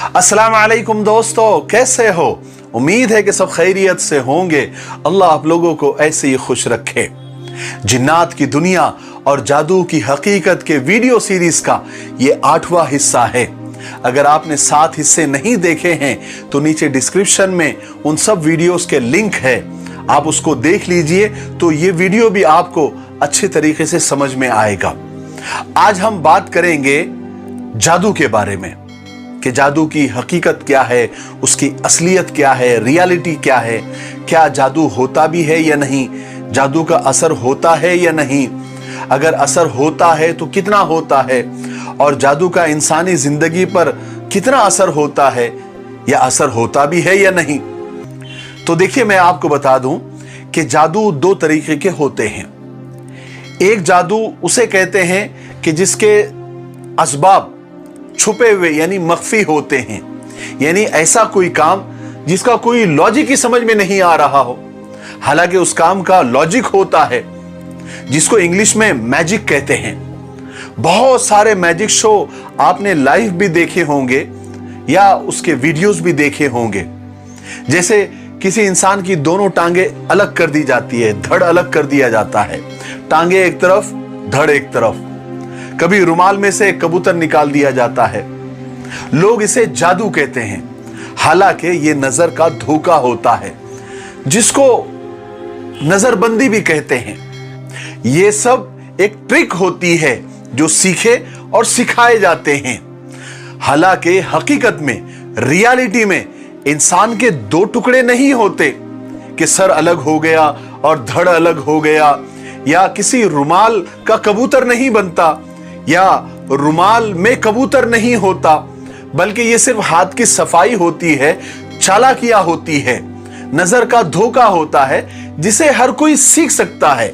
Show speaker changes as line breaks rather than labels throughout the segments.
अस्सलाम वालेकुम दोस्तों, कैसे हो? उम्मीद है कि सब खैरियत से होंगे। अल्लाह आप लोगों को ऐसे ही खुश रखे। जिन्नात की दुनिया और जादू की हकीकत के वीडियो सीरीज का ये 8वां हिस्सा है। अगर आपने 7 हिस्से नहीं देखे हैं तो नीचे डिस्क्रिप्शन में उन सब वीडियोस के लिंक है, आप उसको देख लीजिए तो ये वीडियो भी आपको अच्छे तरीके से समझ में आएगा। आज हम बात करेंगे जादू के बारे में कि जादू की हकीकत क्या है, उसकी असलियत क्या है, रियलिटी क्या है, क्या जादू होता भी है या नहीं, जादू का असर होता है या नहीं, अगर असर होता है तो कितना होता है, और जादू का इंसानी जिंदगी पर कितना असर होता है या असर होता भी है या नहीं। तो देखिए, मैं आपको बता दूं कि जादू 2 तरीके के होते हैं। एक जादू उसे कहते हैं कि जिसके असबाब छुपे हुए यानी मख्फी होते हैं, यानी ऐसा कोई काम जिसका कोई लॉजिक ही समझ में नहीं आ रहा हो, हालांकि उस काम का लॉजिक होता है, जिसको इंग्लिश में मैजिक कहते हैं। बहुत सारे मैजिक शो आपने लाइव भी देखे होंगे या उसके वीडियोस भी देखे होंगे। जैसे किसी इंसान की दोनों टांगे अलग कर दी जाती है, धड़ अलग कर दिया जाता है, टांगे एक तरफ धड़ एक तरफ। कभी रुमाल में से कबूतर निकाल दिया जाता है। लोग इसे जादू कहते हैं, हालांकि ये नजर का धोखा होता है, जिसको नजरबंदी भी कहते हैं। ये सब एक ट्रिक होती है जो सीखे और सिखाए जाते हैं। हालांकि हकीकत में, रियलिटी में इंसान के 2 टुकड़े नहीं होते कि सर अलग हो गया और धड़ अलग हो गया, या किसी रुमाल का कबूतर नहीं बनता, या रुमाल में कबूतर नहीं होता, बल्कि ये सिर्फ हाथ की सफाई होती है, चालाकियां होती है, नजर का धोखा होता है, जिसे हर कोई सीख सकता है।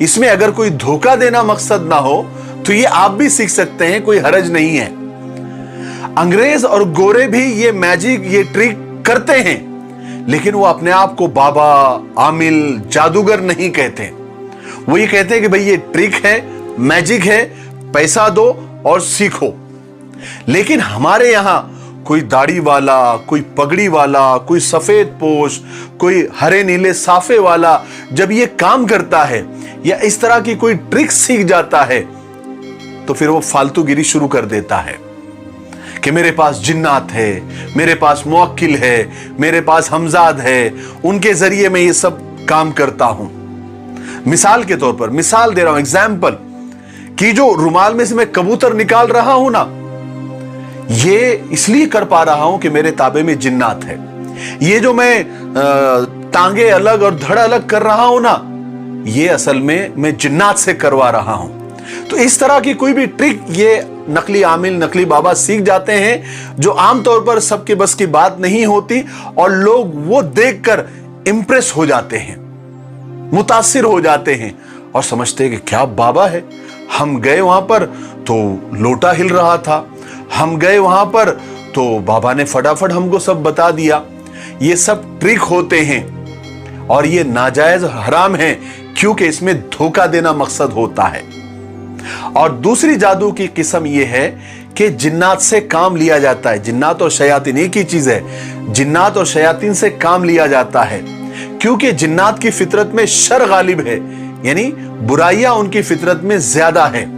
इसमें अगर कोई धोखा देना मकसद ना हो तो ये आप भी सीख सकते हैं, कोई हरज नहीं है। अंग्रेज और गोरे भी ये मैजिक, ये ट्रिक करते हैं, लेकिन वो अपने आप को बाबा, आमिल, जादूगर नहीं कहते। वो ये कहते हैं कि भाई ये ट्रिक है, मैजिक है, पैसा दो और सीखो। लेकिन हमारे यहां कोई दाढ़ी वाला, कोई पगड़ी वाला, कोई सफेद पोश, कोई हरे नीले साफे वाला जब ये काम करता है या इस तरह की कोई ट्रिक सीख जाता है, तो फिर वो फालतूगिरी शुरू कर देता है कि मेरे पास जिन्नात है, मेरे पास मुवक्किल है, मेरे पास हमजाद है, उनके जरिए मैं ये सब काम करता हूं। मिसाल के तौर पर, मिसाल दे रहा हूं, एग्जाम्पल, कि जो रुमाल में से मैं कबूतर निकाल रहा हूं ना, ये इसलिए कर पा रहा हूं कि मेरे ताबे में जिन्नात है। ये जो मैं टांगे अलग और धड़ अलग कर रहा हूं ना, ये असल में मैं जिन्नात से करवा रहा हूं। तो इस तरह की कोई भी ट्रिक ये नकली आमिल, नकली बाबा सीख जाते हैं, जो आमतौर पर सबके बस की बात नहीं होती, और लोग वो देखकर इंप्रेस हो जाते हैं, मुतासिर हो जाते हैं और समझते हैं कि क्या बाबा है। हम गए वहां पर तो लोटा हिल रहा था, हम गए वहां पर तो बाबा ने फटाफट हमको सब बता दिया। ये सब ट्रिक होते हैं और ये नाजायज, हराम है, क्योंकि इसमें धोखा देना मकसद होता है। और दूसरी जादू की किस्म यह है कि जिन्नात से काम लिया जाता है। जिन्नात और शयातीन एक ही चीज है। जिन्नात और शयातीन से काम लिया जाता है क्योंकि जिन्नात की फितरत में शर गालिब है, यानी बुराइयां उनकी फितरत में ज्यादा है।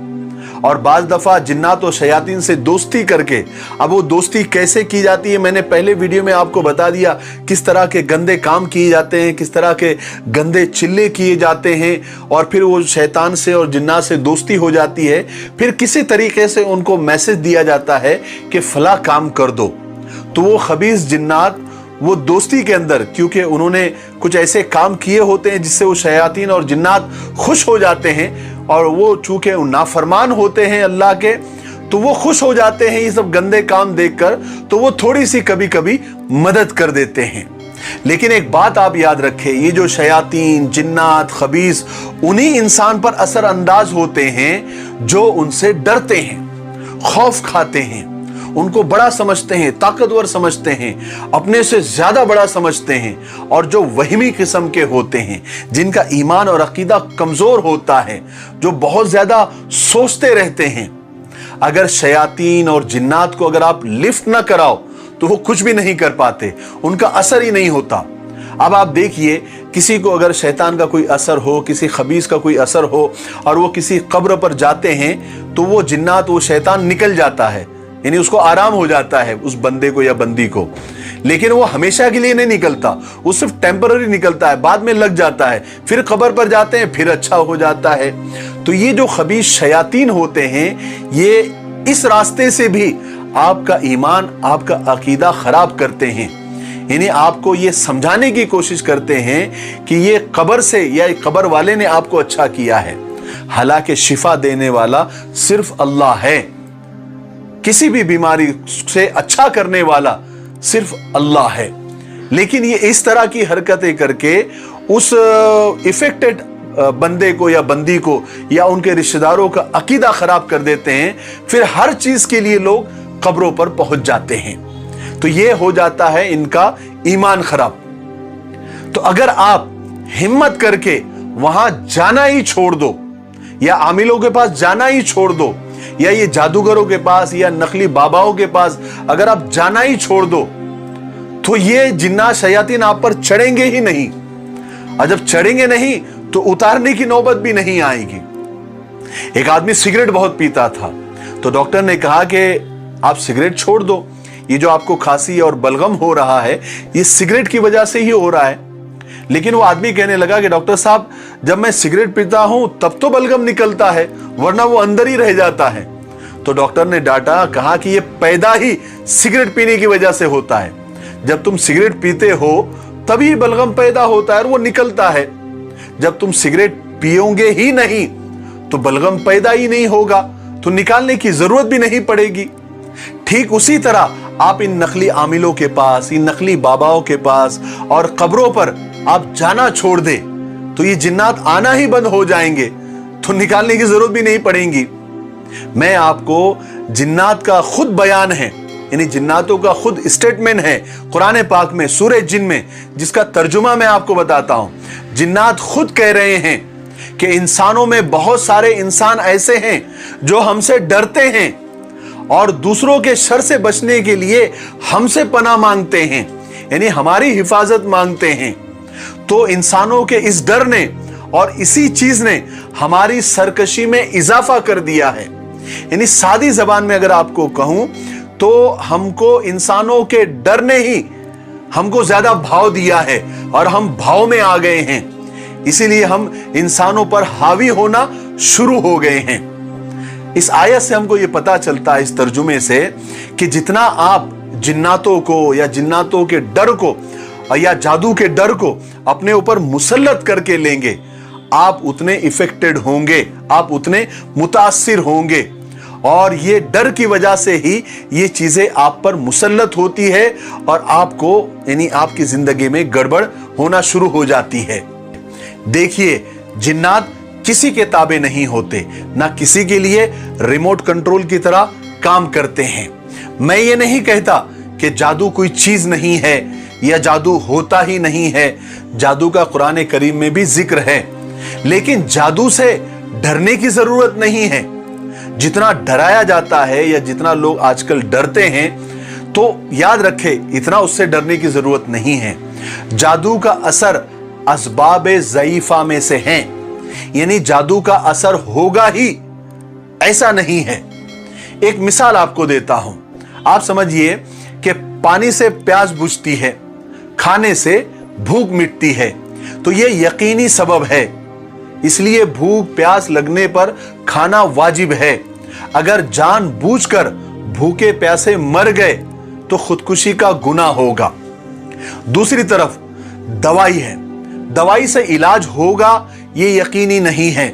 और बाज दफा जिन्नात और शयातीन से दोस्ती करके, अब वो दोस्ती कैसे की जाती है मैंने पहले वीडियो में आपको बता दिया, किस तरह के गंदे काम किए जाते हैं, किस तरह के गंदे चिल्ले किए जाते हैं, और फिर वो शैतान से और जिन्नात से दोस्ती हो जाती है। फिर किसी तरीके से उनको मैसेज दिया जाता है कि फला काम कर दो, तो वो खबीस जिन्नात वो दोस्ती के अंदर, क्योंकि उन्होंने कुछ ऐसे काम किए होते हैं जिससे वो शयातीन और जिन्नात खुश हो जाते हैं, और वो चूंकि नाफरमान होते हैं अल्लाह के, तो वो खुश हो जाते हैं ये सब गंदे काम देखकर, तो वो थोड़ी सी कभी कभी मदद कर देते हैं। लेकिन एक बात आप याद रखें, ये जो शयातीन, जिन्नात, खबीस, उन्हीं इंसान पर असर अंदाज होते हैं जो उनसे डरते हैं, खौफ खाते हैं, उनको बड़ा समझते हैं, ताकतवर समझते हैं, अपने से ज्यादा बड़ा समझते हैं, और जो वहमी किस्म के होते हैं, जिनका ईमान और अकीदा कमजोर होता है, जो बहुत ज्यादा सोचते रहते हैं, अगर शयातीन और जिन्नात को अगर आप लिफ्ट ना कराओ तो वो कुछ भी नहीं कर पाते, उनका असर ही नहीं होता। अब आप देखिए, किसी को अगर शैतान का कोई असर हो, किसी खबीस का कोई असर हो और वो किसी कब्र पर जाते हैं तो वो जिन्नात, वो शैतान निकल जाता है, यानी उसको आराम हो जाता है उस बंदे को या बंदी को। लेकिन वो हमेशा के लिए नहीं निकलता, वो सिर्फ टेम्पररी निकलता है, बाद में लग जाता है, फिर कब्र पर जाते हैं, फिर अच्छा हो जाता है। तो ये जो खबीस शयातीन होते हैं, ये इस रास्ते से भी आपका ईमान, आपका अकीदा खराब करते हैं। यानी आपको ये समझाने की कोशिश करते हैं कि ये कब्र से या कब्र वाले ने आपको अच्छा किया है। हालांकि शिफा देने वाला सिर्फ अल्लाह है, किसी भी बीमारी से अच्छा करने वाला सिर्फ अल्लाह है। लेकिन ये इस तरह की हरकतें करके उस इफेक्टेड बंदे को या बंदी को या उनके रिश्तेदारों का अकीदा खराब कर देते हैं, फिर हर चीज के लिए लोग कब्रों पर पहुंच जाते हैं। तो ये हो जाता है इनका ईमान खराब। तो अगर आप हिम्मत करके वहां जाना ही छोड़ दो, या आमिलों के पास जाना ही छोड़ दो, या ये जादूगरों के पास या नकली बाबाओं के पास अगर आप जाना ही छोड़ दो, तो ये जिन्नात शयातीन आप पर चढ़ेंगे ही नहीं। और जब चढ़ेंगे नहीं तो उतारने की नौबत भी नहीं आएगी। एक आदमी सिगरेट बहुत पीता था, तो डॉक्टर ने कहा कि आप सिगरेट छोड़ दो, ये जो आपको खांसी और बलगम हो रहा है ये सिगरेट की वजह से ही हो रहा है। लेकिन वो आदमी कहने लगा कि डॉक्टर साहब, जब मैं सिगरेट पीता हूं तब तो बलगम निकलता है, वरना वो अंदर ही रह जाता है। तो डॉक्टर ने डांटा, कहा कि ये पैदा ही सिगरेट पीने की वजह से होता है। जब तुम सिगरेट पीते हो तभी बलगम पैदा होता है और वो निकलता है। जब तुम सिगरेट पियोगे ही नहीं तो बलगम पैदा ही नहीं होगा, तो निकालने की जरूरत भी नहीं पड़ेगी। ठीक उसी तरह आप इन नकली आमिलों के पास, इन नकली बाबाओं के पास और कब्रों पर आप जाना छोड़ दे तो ये जिन्नात आना ही बंद हो जाएंगे, तो निकालने की जरूरत भी नहीं पड़ेगी। मैं आपको जिन्नात का खुद बयान है, यानी जिन्नातों का खुद स्टेटमेंट है कुरान पाक में सूरह जिन में, जिसका तर्जुमा मैं आपको बताता हूं। जिन्नात खुद कह रहे हैं कि इंसानों में बहुत सारे इंसान ऐसे हैं जो हमसे डरते हैं और दूसरों के शर से बचने के लिए हमसे पनाह मांगते हैं, यानी हमारी हिफाजत मांगते हैं। तो इंसानों के इस डर ने और इसी चीज ने हमारी सरकशी में इजाफा कर दिया है। यानी सादी जबान में अगर आपको कहूं तो हमको इंसानों के डर ने ही हमको ज्यादा भाव दिया है और हम भाव में आ गए हैं, इसीलिए हम इंसानों पर हावी होना शुरू हो गए हैं। इस आयत से हमको ये पता चलता है, इस तर्जुमे से, कि जितना आप जिन्नातों को या जिन्नातों के डर को या जादू के डर को अपने ऊपर मुसल्लत करके लेंगे, आप उतने इफेक्टेड होंगे, आप उतने मुतासिर होंगे। और ये डर की वजह से ही ये चीजें आप पर मुसल्लत होती है और आपको, यानी आपकी जिंदगी में गड़बड़ होना शुरू हो जाती है। देखिए, जिन्नात किसी के ताबे नहीं होते, ना किसी के लिए रिमोट कंट्रोल की तरह काम करते हैं। मैं ये नहीं कहता कि जादू कोई चीज नहीं है या जादू होता ही नहीं है, जादू का कुरान करीम में भी जिक्र है। लेकिन जादू से डरने की जरूरत नहीं है। जितना डराया जाता है या जितना लोग आजकल डरते हैं, तो याद रखे इतना उससे डरने की जरूरत नहीं है। जादू का असर असबाबे ज़ईफा में से है, यानी जादू का असर होगा ही ऐसा नहीं है। एक मिसाल आपको देता हूं। आप समझिए कि पानी से प्यास बुझती है, खाने से भूख मिटती है, तो यह यकीनी सबब है, इसलिए भूख प्यास लगने पर खाना वाजिब है। अगर जानबूझकर भूखे प्यासे मर गए तो खुदकुशी का गुनाह होगा। दूसरी तरफ दवाई है, दवाई से इलाज होगा ये यकीनी नहीं है।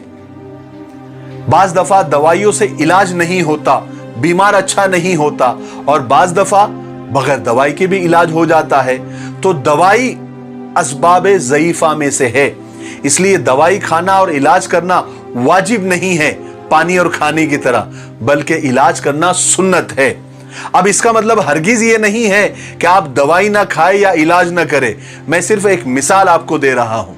बाज दफा दवाइयों से इलाज नहीं होता, बीमार अच्छा नहीं होता, और बाज दफा बगैर दवाई के भी इलाज हो जाता है। तो दवाई असबाबे ज़ईफा में से है, इसलिए दवाई खाना और इलाज करना वाजिब नहीं है पानी और खाने की तरह, बल्कि इलाज करना सुन्नत है। अब इसका मतलब हरगिज ये नहीं है कि आप दवाई ना खाए या इलाज ना करें। मैं सिर्फ एक मिसाल आपको दे रहा हूं।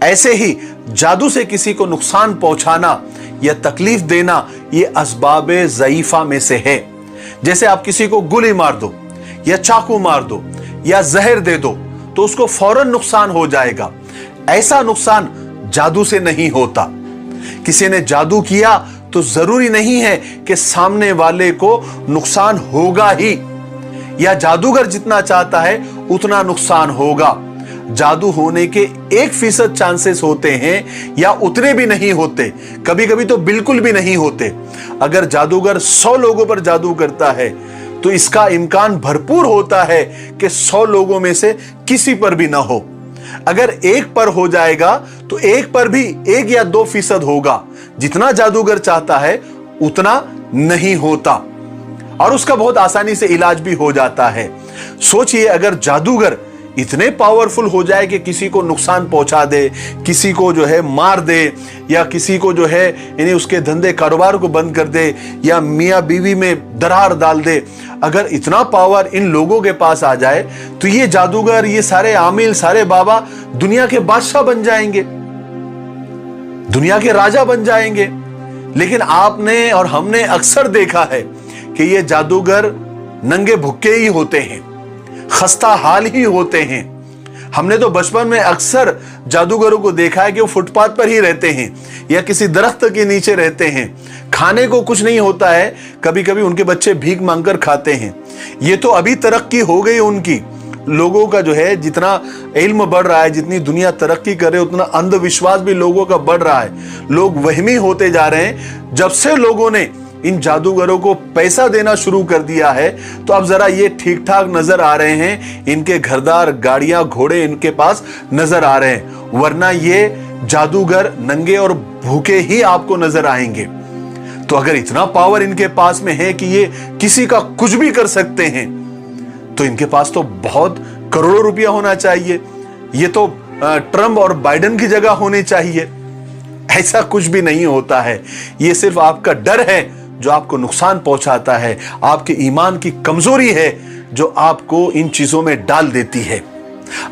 ऐसे ही जादू से किसी को नुकसान पहुंचाना या तकलीफ देना ये असबाब ज़ईफ़ा में से है। जैसे आप किसी को गोली मार दो या चाकू मार दो या जहर दे दो तो उसको फौरन नुकसान हो जाएगा। ऐसा नुकसान जादू से नहीं होता। किसी ने जादू किया तो जरूरी नहीं है कि सामने वाले को नुकसान होगा ही, या जादूगर जितना चाहता है उतना नुकसान होगा। जादू होने के 1% चांसेस होते हैं या उतने भी नहीं होते, कभी कभी तो बिल्कुल भी नहीं होते। अगर जादूगर 100 लोगों पर जादू करता है तो इसका इम्कान भरपूर होता है कि 100 लोगों में से किसी पर भी ना हो। अगर एक पर हो जाएगा तो एक पर भी 1 या 2% होगा। जितना जादूगर चाहता है उतना नहीं होता और उसका बहुत आसानी से इलाज भी हो जाता है। सोचिए अगर जादूगर इतने पावरफुल हो जाए कि किसी को नुकसान पहुंचा दे, किसी को जो है मार दे, या किसी को जो है यानी उसके धंधे कारोबार को बंद कर दे, या मियाँ बीवी में दरार डाल दे, अगर इतना पावर इन लोगों के पास आ जाए तो ये जादूगर, ये सारे आमिल, सारे बाबा दुनिया के बादशाह बन जाएंगे, दुनिया के राजा बन जाएंगे। लेकिन आपने और हमने अक्सर देखा है कि ये जादूगर नंगे भुक्के ही होते हैं, खस्ता हाल ही होते हैं। हमने तो बचपन में अक्सर जादूगरों को देखा है कि वो फुटपाथ पर ही रहते हैं या किसी दरख्त के नीचे रहते हैं, खाने को कुछ नहीं होता है, कभी कभी उनके बच्चे भीख मांगकर खाते हैं। ये तो अभी तरक्की हो गई उनकी, लोगों का जो है जितना इल्म बढ़ रहा है, जितनी दुनिया तरक्की कर रही है, उतना अंधविश्वास भी लोगों का बढ़ रहा है। लोग वहमी होते जा रहे हैं। जब से लोगों ने इन जादूगरों को पैसा देना शुरू कर दिया है तो अब जरा ये ठीक ठाक नजर आ रहे हैं, इनके घरदार गाड़ियां घोड़े इनके पास नजर आ रहे हैं, वरना ये जादूगर नंगे और भूखे ही आपको नजर आएंगे। तो अगर इतना पावर इनके पास में है कि ये किसी का कुछ भी कर सकते हैं तो इनके पास तो बहुत करोड़ों रुपया होना चाहिए। ये तो ट्रम्प और बाइडेन की जगह होनी चाहिए। ऐसा कुछ भी नहीं होता है। ये सिर्फ आपका डर है जो आपको नुकसान पहुंचाता है, आपके ईमान की कमजोरी है जो आपको इन चीजों में डाल देती है।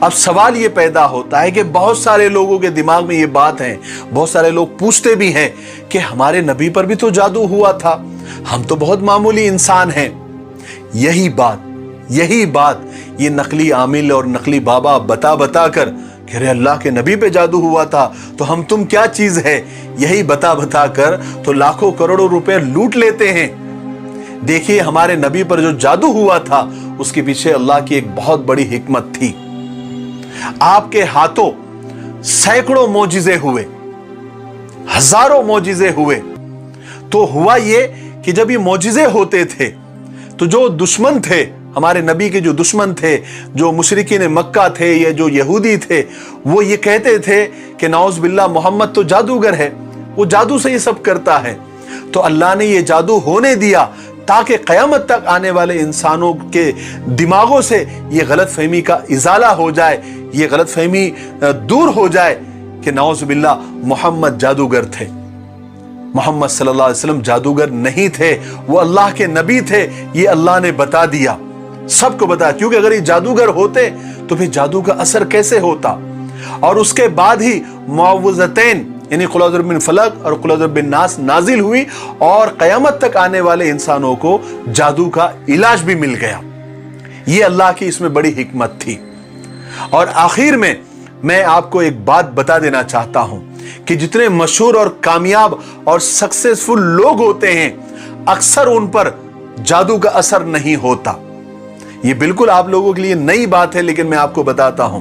अब सवाल ये पैदा होता है कि बहुत सारे लोगों के दिमाग में ये बात है, बहुत सारे लोग पूछते भी हैं कि हमारे नबी पर भी तो जादू हुआ था, हम तो बहुत मामूली इंसान हैं। यही बात ये नकली आमिल और नकली बाबा बता बता कर कि अरे अल्लाह के नबी पे जादू हुआ था तो हम तुम क्या चीज है, यही बता बता कर तो लाखों करोड़ों रुपए लूट लेते हैं। देखिए हमारे नबी पर जो जादू हुआ था उसके पीछे अल्लाह की एक बहुत बड़ी हिकमत थी। आपके हाथों सैकड़ों मौजिजे हुए, हजारों मौजिजे हुए। तो हुआ ये कि जब ये मौजिजे होते थे तो जो दुश्मन थे, हमारे नबी के जो दुश्मन थे, जो मुशरिकीन मक्का थे या जो यहूदी थे, वो ये कहते थे कि नाउज़ बिल्लाह मोहम्मद तो जादूगर है, वो जादू से ये सब करता है। तो अल्लाह ने ये जादू होने दिया ताकि क़यामत तक आने वाले इंसानों के दिमागों से ये गलतफहमी का इजाला हो जाए, ये गलतफहमी दूर हो जाए कि नाउज़ बिल्लाह मोहम्मद जादूगर थे। मोहम्मद सल्लल्लाहु अलैहि वसल्लम जादूगर नहीं थे, वो अल्लाह के नबी थे। ये अल्लाह ने बता दिया, सबको बताया, क्योंकि अगर ये जादूगर होते तो फिर जादू का असर कैसे होता। और उसके बाद ही मुअव्विज़तैन यानी कुल औज़ु बिल फलक और कुल औज़ु बिन नास नाजिल हुई और क़यामत तक आने वाले इंसानों को जादू का इलाज भी मिल गया। ये अल्लाह की इसमें बड़ी हिकमत थी। और आखिर में मैं आपको एक बात बता देना चाहता हूं कि जितने मशहूर और कामयाब और सक्सेसफुल लोग होते हैं अक्सर उन पर जादू का असर नहीं होता। ये बिल्कुल आप लोगों के लिए नई बात है, लेकिन मैं आपको बताता हूं,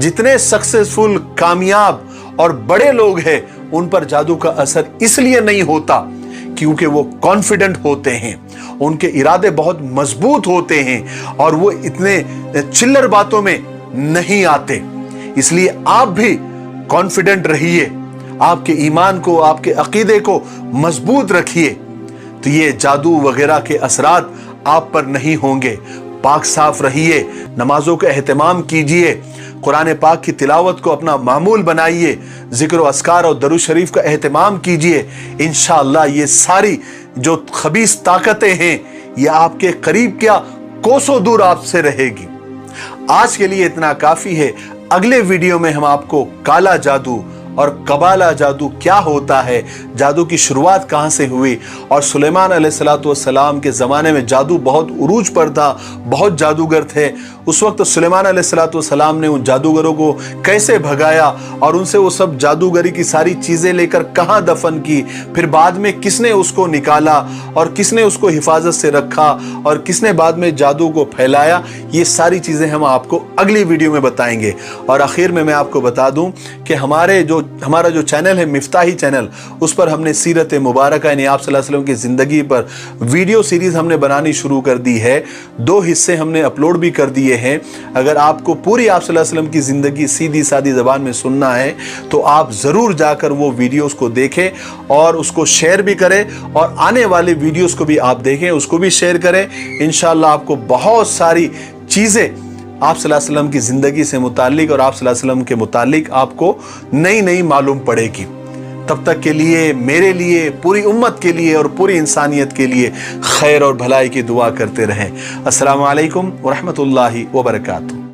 जितने सक्सेसफुल, कामयाब और बड़े लोग हैं उन पर जादू का असर इसलिए नहीं होता क्योंकि वो कॉन्फिडेंट होते हैं, उनके इरादे बहुत मजबूत होते हैं और वो इतने चिल्लर बातों में नहीं आते। इसलिए आप भी कॉन्फिडेंट रहिए, आपके ईमान को, आपके अकीदे को मजबूत रखिए, तो ये जादू वगैरह के असरात आप पर नहीं होंगे। पाक साफ रहिए, नमाजों का एहतमाम कीजिए, कुरान पाक की तिलावत को अपना मामूल बनाइए, जिक्र व अस्कार और दरूद शरीफ का एहतमाम कीजिए। इंशाअल्लाह ये सारी जो खबीस ताकतें हैं ये आपके करीब क्या कोसों दूर आपसे रहेगी। आज के लिए इतना काफी है। अगले वीडियो में हम आपको काला जादू اور कबाला जादू क्या होता है, जादू की शुरुआत कहाँ से हुई, और सुलेमान अलैहिस्सलाम के ज़माने में जादू बहुत उरूज पर था, बहुत जादूगर थे। उस वक्त सुलेमान अलैहिस्सलाम ने उन जादूगरों को कैसे भगाया और उनसे वो सब जादूगरी की सारी चीज़ें लेकर कहाँ दफन की, फिर बाद में किसने उसको निकाला और किसने उसको हिफाजत से रखा और किसने बाद में जादू को फैलाया, ये सारी चीज़ें हम आपको अगली वीडियो में बताएंगे। और आखिर में मैं आपको बता दूं कि हमारा जो चैनल है मिफ्ताही चैनल, उस पर हमने सीरत मुबारक यानी आप सल्लल्लाहु अलैहि वसल्लम की ज़िंदगी पर वीडियो सीरीज़ हमने बनानी शुरू कर दी है। 2 हिस्से हमने अपलोड भी कर दिए हैं। अगर आपको पूरी आप सल्लल्लाहु अलैहि वसल्लम की ज़िंदगी सीधी सादी ज़बान में सुनना है तो आप ज़रूर जाकर वो वीडियोज़ को देखें और उसको शेयर भी करें, और आने वाले वीडियोज़ को भी आप देखें, उसको भी शेयर करें। इंशाअल्लाह आपको बहुत सारी चीज़ें आप सल्लल्लाहु अलैहि वसल्लम की ज़िंदगी से मुतालिक और आप सल्लल्लाहु अलैहि वसल्लम के मुतालिक आपको नई मालूम पड़ेगी। तब तक के लिए मेरे लिए, पूरी उम्मत के लिए और पूरी इंसानियत के लिए खैर और भलाई की दुआ करते रहें। अस्सलामु अलैकुम व रहमतुल्लाहि व बरकातुहू।